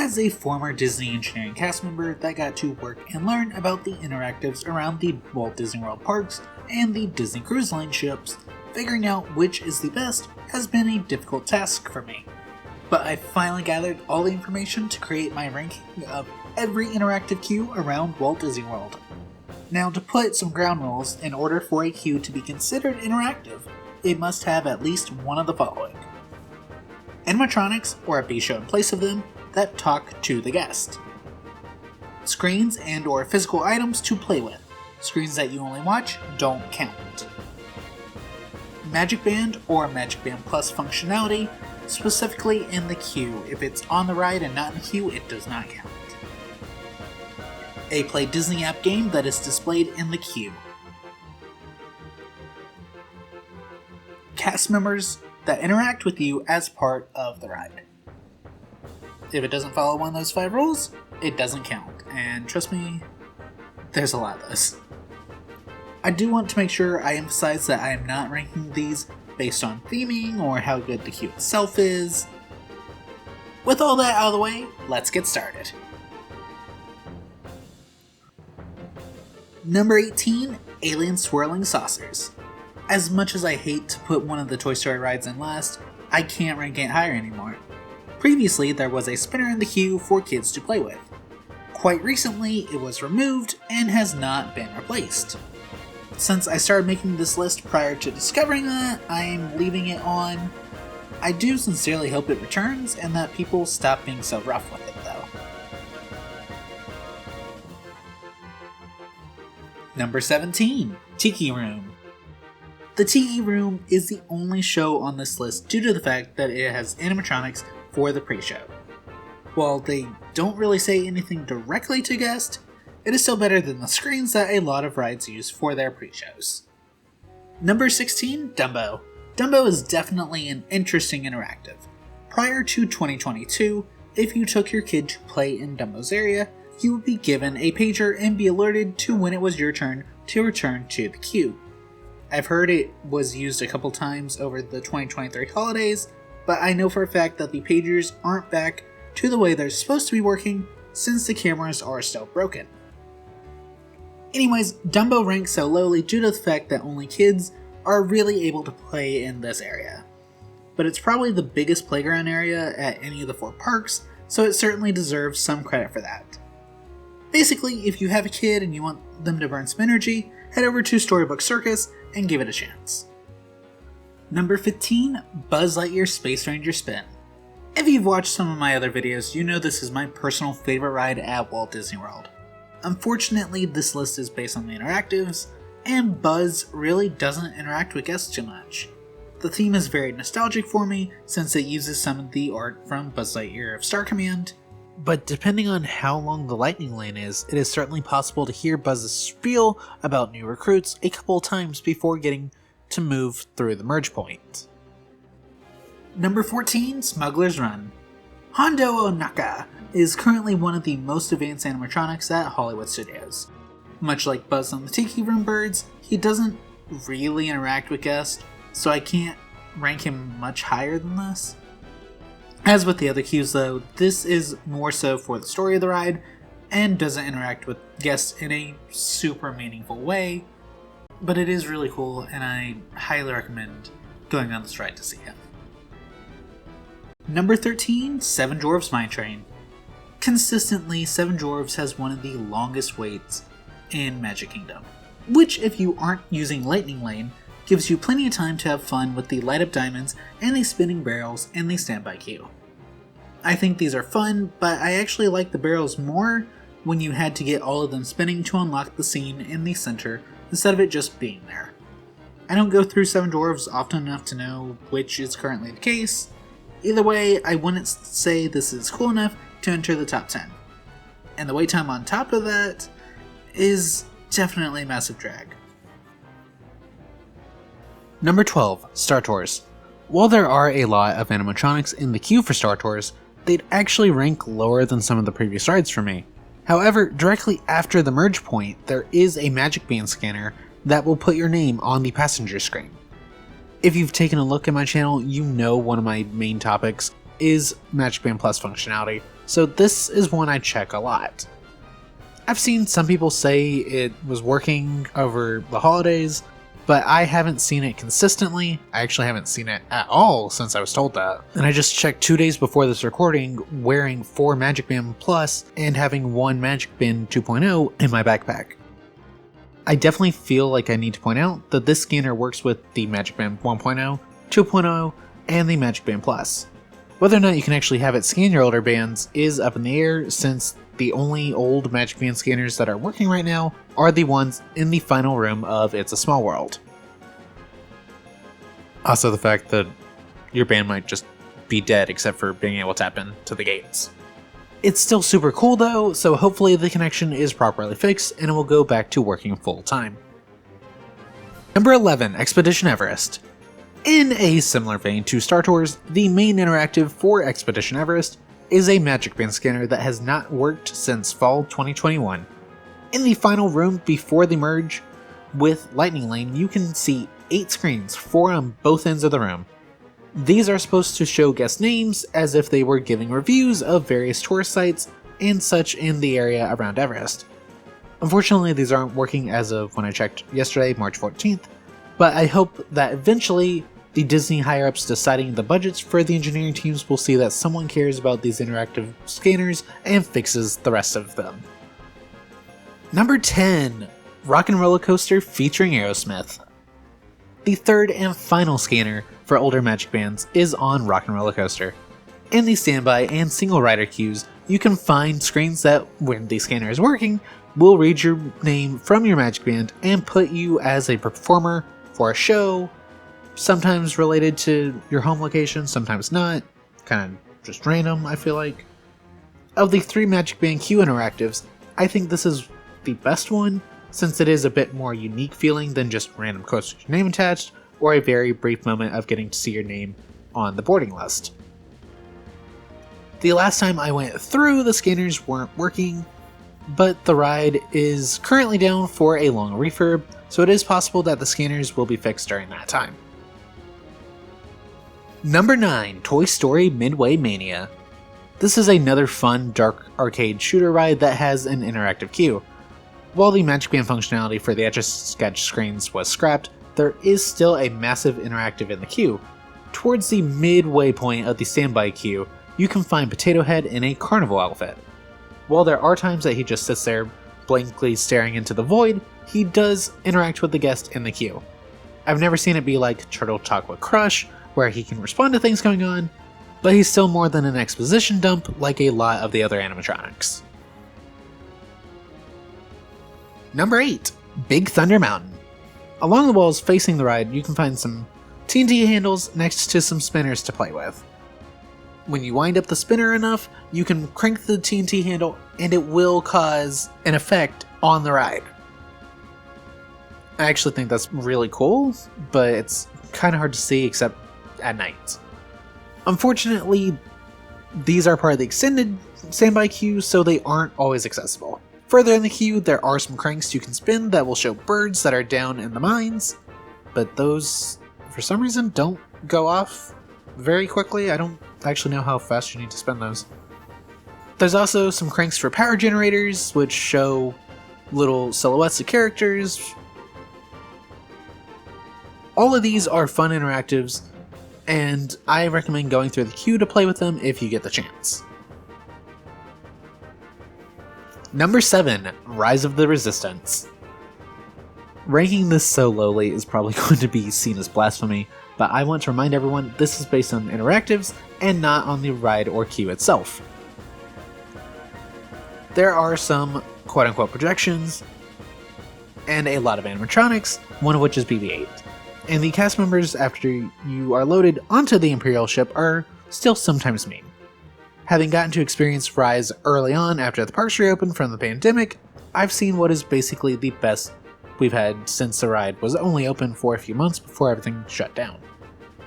As a former Disney engineering cast member that got to work and learn about the interactives around the Walt Disney World parks and the Disney Cruise Line ships, figuring out which is the best has been a difficult task for me. But I finally gathered all the information to create my ranking of every interactive queue around Walt Disney World. Now, to put some ground rules, in order for a queue to be considered interactive, it must have at least one of the following: animatronics or a B show in place of them that talk to the guest, screens and or physical items to play with. Screens that you only watch don't count. Magic Band or Magic Band Plus functionality, specifically in the queue. If it's on the ride and not in the queue, it does not count. A Play Disney app game that is displayed in the queue. Cast members that interact with you as part of the ride. If it doesn't follow one of those 5 rules, it doesn't count. And trust me, there's a lot of this. I do want to make sure I emphasize that I am not ranking these based on theming or how good the queue itself is. With all that out of the way, let's get started. Number 18, Alien Swirling Saucers. As much as I hate to put one of the Toy Story rides in last, I can't rank it higher anymore. Previously, there was a spinner in the queue for kids to play with. Quite recently, it was removed and has not been replaced. Since I started making this list prior to discovering that, I'm leaving it on. I do sincerely hope it returns and that people stop being so rough with it though. Number 17, Tiki Room. The Tiki Room is the only show on this list due to the fact that it has animatronics for the pre-show. While they don't really say anything directly to guests, it is still better than the screens that a lot of rides use for their pre-shows. Number 16, Dumbo. Dumbo is definitely an interesting interactive. Prior to 2022, if you took your kid to play in Dumbo's area, you would be given a pager and be alerted to when it was your turn to return to the queue. I've heard it was used a couple times over the 2023 holidays, but I know for a fact that the pagers aren't back to the way they're supposed to be working since the cameras are still broken. Anyways, Dumbo ranks so lowly due to the fact that only kids are really able to play in this area. But it's probably the biggest playground area at any of the 4 parks, so it certainly deserves some credit for that. Basically, if you have a kid and you want them to burn some energy, head over to Storybook Circus and give it a chance. Number 15, Buzz Lightyear Space Ranger Spin. If you've watched some of my other videos, you know this is my personal favorite ride at Walt Disney World. Unfortunately, this list is based on the interactives, and Buzz really doesn't interact with guests too much. The theme is very nostalgic for me since it uses some of the art from Buzz Lightyear of Star Command, but depending on how long the lightning lane is, it is certainly possible to hear Buzz's spiel about new recruits a couple times before getting to move through the merge point. Number 14, Smuggler's Run. Hondo Onaka is currently one of the most advanced animatronics at Hollywood Studios. Much like Buzz on the Tiki Room Birds, he doesn't really interact with guests, so I can't rank him much higher than this. As with the other queues though, this is more so for the story of the ride, and doesn't interact with guests in a super meaningful way, but it is really cool and I highly recommend going on this ride to see him. Number 13, Seven Dwarfs Mine Train. Consistently, Seven Dwarfs has one of the longest waits in Magic Kingdom, which if you aren't using Lightning Lane, gives you plenty of time to have fun with the light up diamonds and the spinning barrels and the standby queue. I think these are fun, but I actually like the barrels more when you had to get all of them spinning to unlock the scene in the center instead of it just being there. I don't go through Seven Dwarfs often enough to know which is currently the case. Either way, I wouldn't say this is cool enough to enter the top 10. And the wait time on top of that is definitely a massive drag. Number 12, Star Tours. While there are a lot of animatronics in the queue for Star Tours, they'd actually rank lower than some of the previous rides for me. However, directly after the merge point, there is a Magic Band scanner that will put your name on the passenger screen. If you've taken a look at my channel, you know one of my main topics is Magic Band Plus functionality, so this is one I check a lot. I've seen some people say it was working over the holidays, but I haven't seen it consistently. I actually haven't seen it at all since I was told that. And I just checked 2 days before this recording wearing 4 Magic Band Plus and having 1 Magic Band 2.0 in my backpack. I definitely feel like I need to point out that this scanner works with the Magic Band 1.0, 2.0, and the Magic Band Plus. Whether or not you can actually have it scan your older bands is up in the air, since the only old Magic Band scanners that are working right now are the ones in the final room of It's a Small World. Also the fact that your band might just be dead except for being able to tap into the gates. It's still super cool though, so hopefully the connection is properly fixed and it will go back to working full time. Number 11, Expedition Everest. In a similar vein to Star Tours, the main interactive for Expedition Everest is a Magic Band scanner that has not worked since fall 2021. In the final room before the merge with Lightning Lane, you can see 8 screens, 4 on both ends of the room. These are supposed to show guest names as if they were giving reviews of various tourist sites and such in the area around Everest. Unfortunately, these aren't working as of when I checked yesterday, March 14th, but I hope that eventually the Disney higher-ups deciding the budgets for the engineering teams will see that someone cares about these interactive scanners and fixes the rest of them. Number 10, Rock and Roller Coaster featuring Aerosmith. The third and final scanner for older Magic Bands is on Rock and Roller Coaster. In the standby and single rider queues, you can find screens that, when the scanner is working, will read your name from your Magic Band and put you as a performer for a show, sometimes related to your home location, sometimes not, kind of just random, I feel like. Of the 3 Magic Band queue interactives, I think this is the best one, since it is a bit more unique feeling than just random quotes with your name attached, or a very brief moment of getting to see your name on the boarding list. The last time I went through, the scanners weren't working, but the ride is currently down for a long refurb, so it is possible that the scanners will be fixed during that time. Number 9, Toy Story Midway Mania. This is another fun, dark arcade shooter ride that has an interactive queue. While the Magic Band functionality for the Etch-a-Sketch screens was scrapped, there is still a massive interactive in the queue. Towards the midway point of the standby queue, you can find Potato Head in a carnival outfit. While there are times that he just sits there blankly staring into the void, he does interact with the guest in the queue. I've never seen it be like Turtle Talk with Crush, where he can respond to things going on, but he's still more than an exposition dump like a lot of the other animatronics. Number 8, Big Thunder Mountain. Along the walls facing the ride, you can find some TNT handles next to some spinners to play with. When you wind up the spinner enough, you can crank the TNT handle and it will cause an effect on the ride. I actually think that's really cool, but it's kind of hard to see except at night. Unfortunately, these are part of the extended standby queue, so they aren't always accessible. Further in the queue, there are some cranks you can spin that will show birds that are down in the mines, but those, for some reason, don't go off very quickly. I don't actually know how fast you need to spin those. There's also some cranks for power generators, which show little silhouettes of characters. All of these are fun interactives, and I recommend going through the queue to play with them if you get the chance. Number 7, Rise of the Resistance. Ranking this so lowly is probably going to be seen as blasphemy, but I want to remind everyone this is based on interactives and not on the ride or queue itself. There are some quote-unquote projections, and a lot of animatronics, one of which is BB-8. And the cast members, after you are loaded onto the Imperial ship, are still sometimes mean. Having gotten to experience Rise early on after the parks reopened from the pandemic, I've seen what is basically the best we've had since the ride was only open for a few months before everything shut down.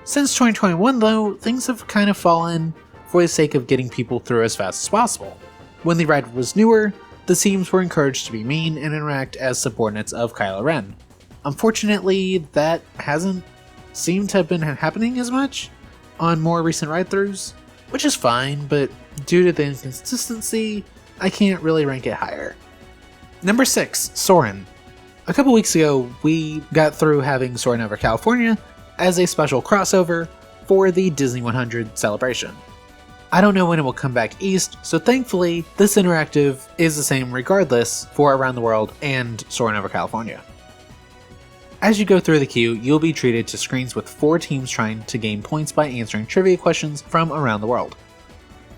Since 2021 though, things have kind of fallen for the sake of getting people through as fast as possible. When the ride was newer, the teams were encouraged to be mean and interact as subordinates of Kylo Ren. Unfortunately, that hasn't seemed to have been happening as much on more recent ride-throughs, which is fine, but due to the inconsistency, I can't really rank it higher. Number 6, Soarin'. A couple weeks ago, we got through having Soarin' over California as a special crossover for the Disney 100 celebration. I don't know when it will come back east, so thankfully, this interactive is the same regardless for Around the World and Soarin' over California. As you go through the queue, you'll be treated to screens with 4 teams trying to gain points by answering trivia questions from around the world.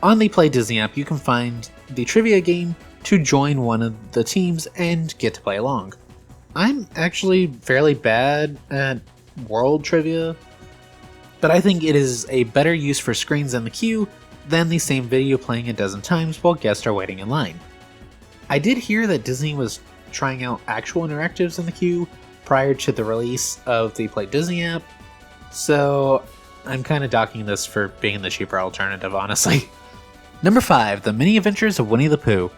On the Play Disney app, you can find the trivia game to join one of the teams and get to play along. I'm actually fairly bad at world trivia, but I think it is a better use for screens in the queue than the same video playing a dozen times while guests are waiting in line. I did hear that Disney was trying out actual interactives in the queue prior to the release of the Play Disney app, so I'm kind of docking this for being the cheaper alternative, honestly. Number 5, The Mini Adventures of Winnie the Pooh.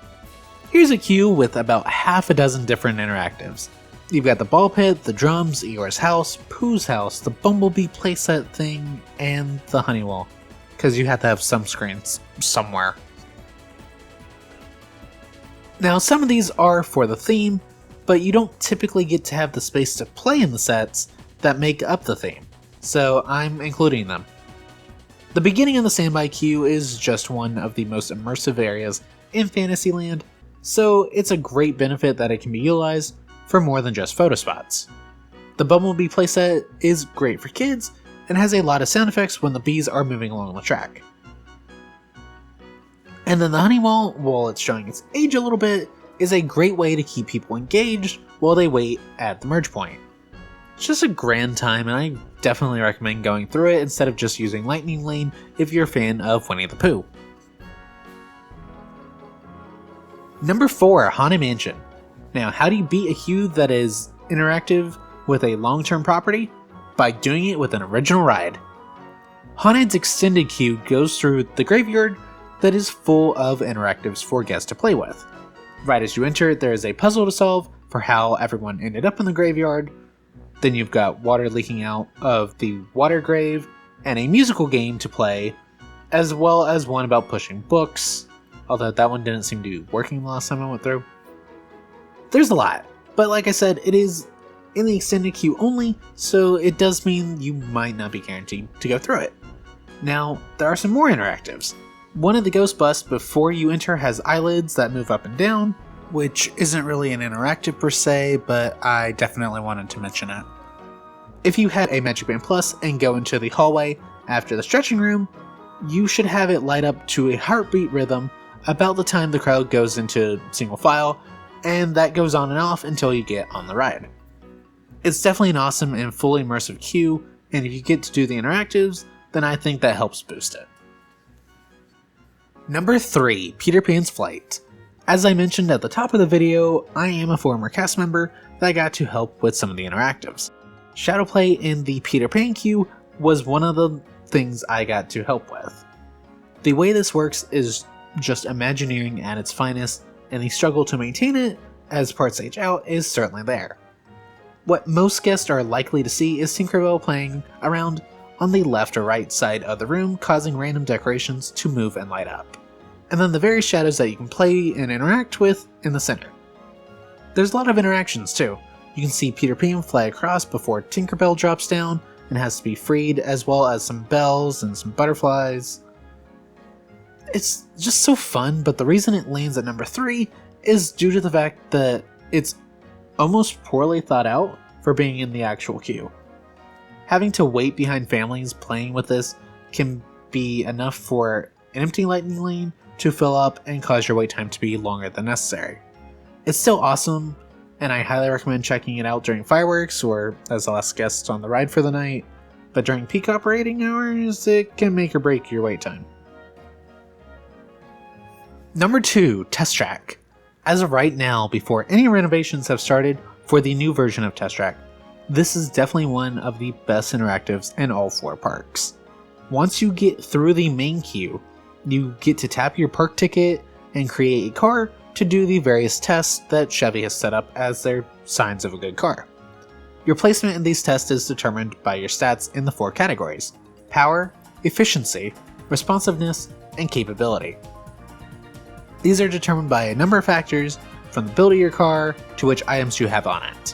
Here's a queue with about half a dozen different interactives. You've got the ball pit, the drums, Eeyore's house, Pooh's house, the Bumblebee playset thing, and the honey wall, because you have to have some screens somewhere. Now, some of these are for the theme, but you don't typically get to have the space to play in the sets that make up the theme, so I'm including them. The beginning of the standby queue is just one of the most immersive areas in Fantasyland, so it's a great benefit that it can be utilized for more than just photo spots. The Bumblebee playset is great for kids and has a lot of sound effects when the bees are moving along the track. And then the honey wall, while it's showing its age a little bit, is a great way to keep people engaged while they wait at the merge point. It's just a grand time, and I definitely recommend going through it instead of just using Lightning Lane if you're a fan of Winnie the Pooh. Number 4, Haunted Mansion. Now, how do you beat a queue that is interactive with a long-term property? By doing it with an original ride. Haunted's extended queue goes through the graveyard that is full of interactives for guests to play with. Right as you enter, there is a puzzle to solve for how everyone ended up in the graveyard. Then you've got water leaking out of the water grave, and a musical game to play, as well as one about pushing books, although that one didn't seem to be working the last time I went through. There's a lot, but like I said, it is in the extended queue only, so it does mean you might not be guaranteed to go through it. Now, there are some more interactives. One of the ghost busts before you enter has eyelids that move up and down, which isn't really an interactive per se, but I definitely wanted to mention it. If you had a Magic Band Plus and go into the hallway after the stretching room, you should have it light up to a heartbeat rhythm about the time the crowd goes into single file, and that goes on and off until you get on the ride. It's definitely an awesome and fully immersive queue, and if you get to do the interactives, then I think that helps boost it. Number 3, Peter Pan's Flight. As I mentioned at the top of the video, I am a former cast member that got to help with some of the interactives. Shadowplay in the Peter Pan queue was one of the things I got to help with. The way this works is just Imagineering at its finest, and the struggle to maintain it as parts age out is certainly there. What most guests are likely to see is Tinkerbell playing around on the left or right side of the room, causing random decorations to move and light up. And then the various shadows that you can play and interact with in the center. There's a lot of interactions too. You can see Peter Pan fly across before Tinkerbell drops down and has to be freed, as well as some bells and some butterflies. It's just so fun, but the reason it lands at number 3 is due to the fact that it's almost poorly thought out for being in the actual queue. Having to wait behind families playing with this can be enough for an empty Lightning Lane to fill up and cause your wait time to be longer than necessary. It's still awesome, and I highly recommend checking it out during fireworks or as the last guest on the ride for the night, but during peak operating hours, it can make or break your wait time. Number 2, Test Track. As of right now, before any renovations have started for the new version of Test Track, this is definitely one of the best interactives in all 4 parks. Once you get through the main queue, you get to tap your park ticket and create a car to do the various tests that Chevy has set up as their signs of a good car. Your placement in these tests is determined by your stats in the 4 categories: power, efficiency, responsiveness, and capability. These are determined by a number of factors, from the build of your car to which items you have on it.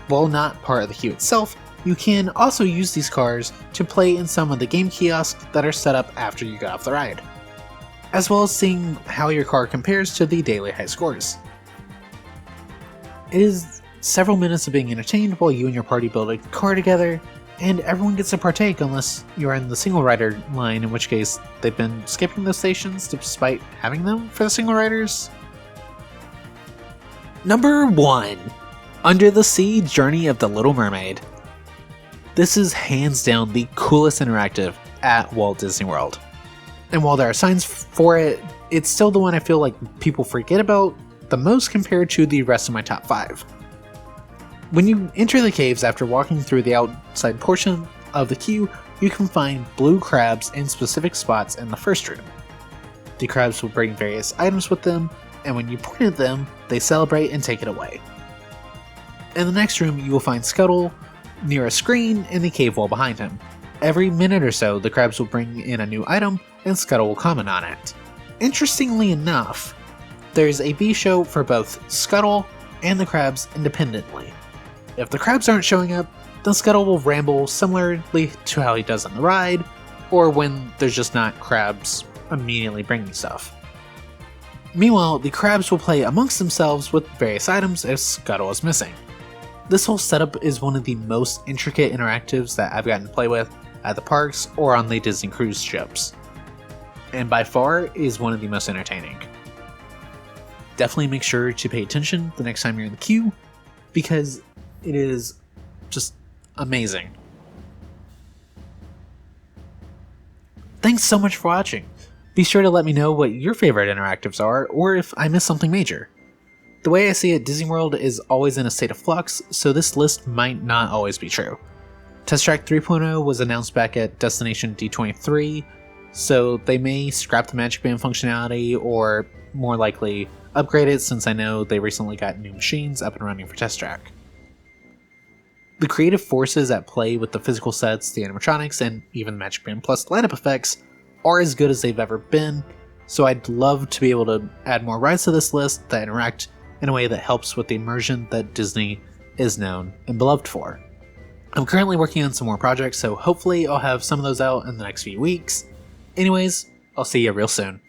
While not part of the queue itself, you can also use these cars to play in some of the game kiosks that are set up after you get off the ride, as well as seeing how your car compares to the daily high scores. It is several minutes of being entertained while you and your party build a car together, and everyone gets to partake unless you're in the single rider line, in which case they've been skipping those stations despite having them for the single riders. Number 1. Under the Sea Journey of the Little Mermaid. This is hands down the coolest interactive at Walt Disney World. And while there are signs for it, it's still the one I feel like people forget about the most compared to the rest of my top 5. When you enter the caves after walking through the outside portion of the queue, you can find blue crabs in specific spots in the first room. The crabs will bring various items with them, and when you point at them, they celebrate and take it away. In the next room, you will find Scuttle near a screen in the cave wall behind him. Every minute or so, the crabs will bring in a new item, and Scuttle will comment on it. Interestingly enough, there's a B show for both Scuttle and the crabs independently. If the crabs aren't showing up, then Scuttle will ramble similarly to how he does on the ride, or when there's just not crabs immediately bringing stuff. Meanwhile, the crabs will play amongst themselves with various items if Scuttle is missing. This whole setup is one of the most intricate interactives that I've gotten to play with at the parks or on the Disney cruise ships, and by far is one of the most entertaining. Definitely make sure to pay attention the next time you're in the queue, because it is just amazing. Thanks so much for watching. Be sure to let me know what your favorite interactives are, or if I missed something major. The way I see it, Disney World is always in a state of flux, so this list might not always be true. Test Track 3.0 was announced back at Destination D23, so they may scrap the Magic Band functionality, or more likely upgrade it, since I know they recently got new machines up and running for Test Track. The creative forces at play with the physical sets, the animatronics, and even Magic Band Plus lineup effects are as good as they've ever been, so I'd love to be able to add more rides to this list that interact in a way that helps with the immersion that Disney is known and beloved for. I'm currently working on some more projects, so hopefully I'll have some of those out in the next few weeks. Anyways, I'll see you real soon.